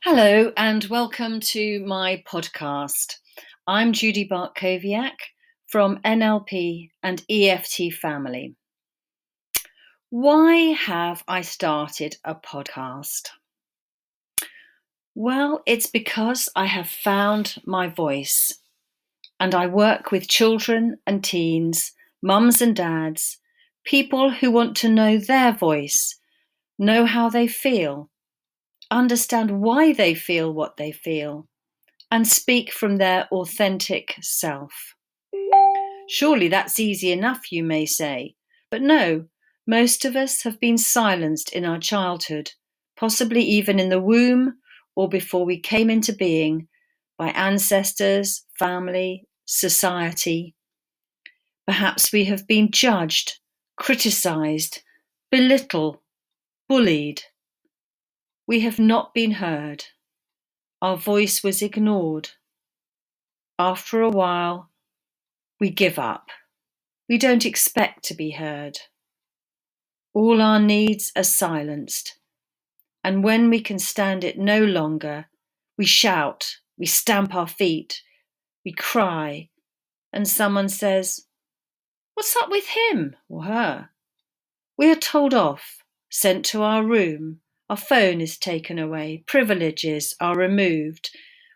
Hello and welcome to my podcast. I'm Judy Bartkowiak from NLP and EFT Family. Why have I started a podcast? Well, it's because I have found my voice and I work with children and teens, mums and dads, people who want to know their voice, know how they feel, understand why they feel what they feel, and speak from their authentic self. Surely that's easy enough, you may say. But no, most of us have been silenced in our childhood, possibly even in the womb or before we came into being, by ancestors, family, society. Perhaps we have been judged, criticised, belittled, bullied. We have not been heard. Our voice was ignored. After a while, we give up. We don't expect to be heard. All our needs are silenced. And when we can stand it no longer, we shout, we stamp our feet, we cry, and someone says, "What's up with him or her?" We are told off, sent to our room, our phone is taken away, privileges are removed,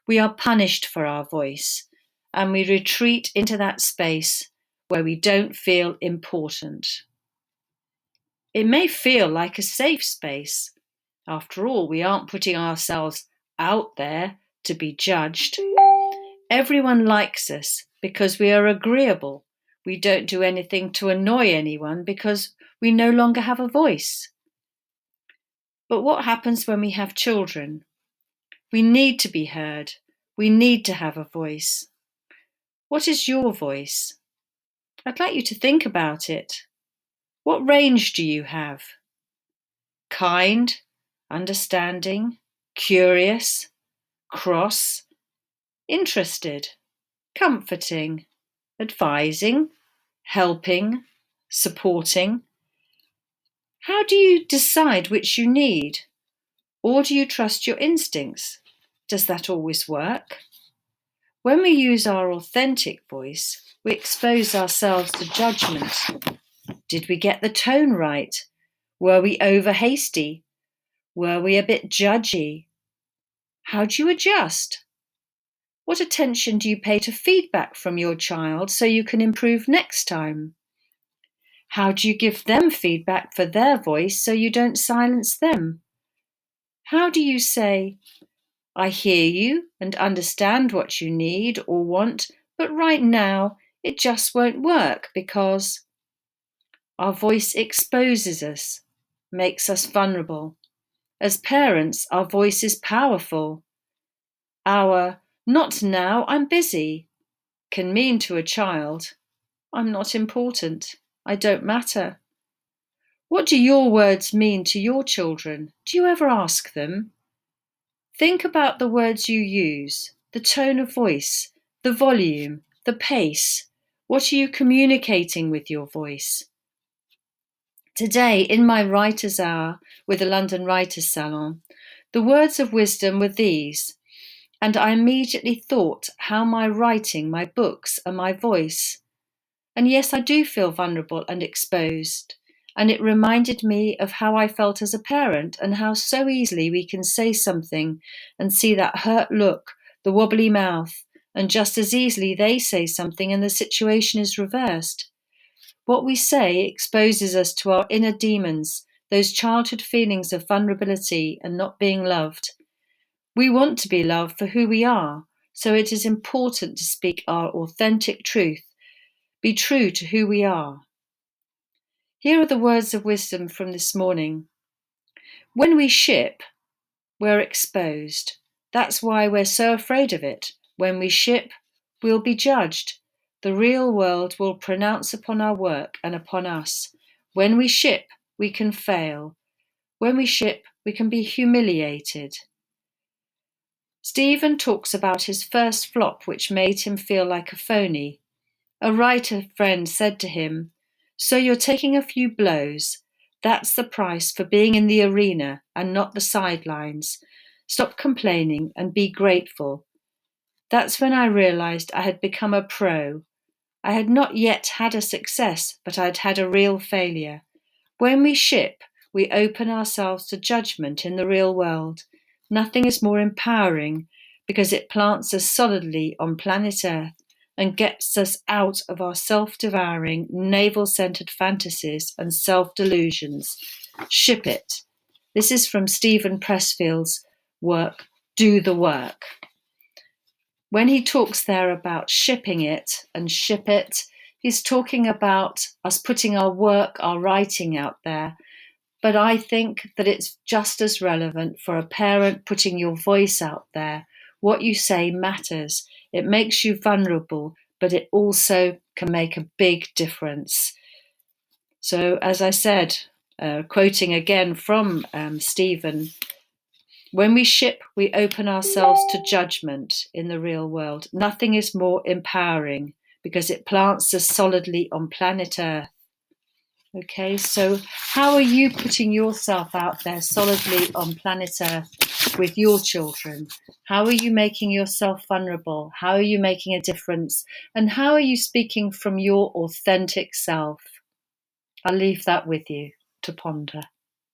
we are punished for our voice, and we retreat into that space where we don't feel important. It may feel like a safe space. After all, we aren't putting ourselves out there to be judged. Everyone likes us because we are agreeable. We don't do anything to annoy anyone because we no longer have a voice. But what happens when we have children? We need to be heard. We need to have a voice. What is your voice? I'd like you to think about it. What range do you have? Kind, understanding, curious, cross, interested, comforting, advising, helping, supporting. How do you decide which you need? Or do you trust your instincts? Does that always work? When we use our authentic voice, we expose ourselves to judgment. Did we get the tone right? Were we over hasty? Were we a bit judgy? How do you adjust? What attention do you pay to feedback from your child so you can improve next time? How do you give them feedback for their voice so you don't silence them? How do you say, "I hear you and understand what you need or want, but right now it just won't work because..." Our voice exposes us, makes us vulnerable. As parents, our voice is powerful. Our "not now, I'm busy" can mean to a child, "I'm not important, I don't matter." What do your words mean to your children? Do you ever ask them? Think about the words you use, the tone of voice, the volume, the pace. What are you communicating with your voice? Today, in my writer's hour with the London Writers' Salon, the words of wisdom were these, and I immediately thought how my writing, my books, are my voice. And yes, I do feel vulnerable and exposed. And it reminded me of how I felt as a parent and how so easily we can say something and see that hurt look, the wobbly mouth, and just as easily they say something and the situation is reversed. What we say exposes us to our inner demons, those childhood feelings of vulnerability and not being loved. We want to be loved for who we are, so it is important to speak our authentic truth, be true to who we are. Here are the words of wisdom from this morning. When we ship, we're exposed. That's why we're so afraid of it. When we ship, we'll be judged. The real world will pronounce upon our work and upon us. When we ship, we can fail. When we ship, we can be humiliated. Stephen talks about his first flop, which made him feel like a phony. A writer friend said to him, "So you're taking a few blows. That's the price for being in the arena and not the sidelines. Stop complaining and be grateful. That's when I realized I had become a pro. I had not yet had a success, but I'd had a real failure. When we ship, we open ourselves to judgment in the real world. Nothing is more empowering because it plants us solidly on planet Earth and gets us out of our self-devouring, navel-centered fantasies and self-delusions. Ship it. This is from Stephen Pressfield's work, Do the Work. When he talks there about shipping it and ship it, he's talking about us putting our work, our writing out there. But I think that it's just as relevant for a parent putting your voice out there. What you say matters. It makes you vulnerable, but it also can make a big difference. So, as I said, quoting again from Stephen, when we ship, we open ourselves to judgment in the real world. Nothing is more empowering because it plants us solidly on planet Earth. Okay, so how are you putting yourself out there solidly on planet Earth with your children? How are you making yourself vulnerable? How are you making a difference? And how are you speaking from your authentic self? I'll leave that with you to ponder.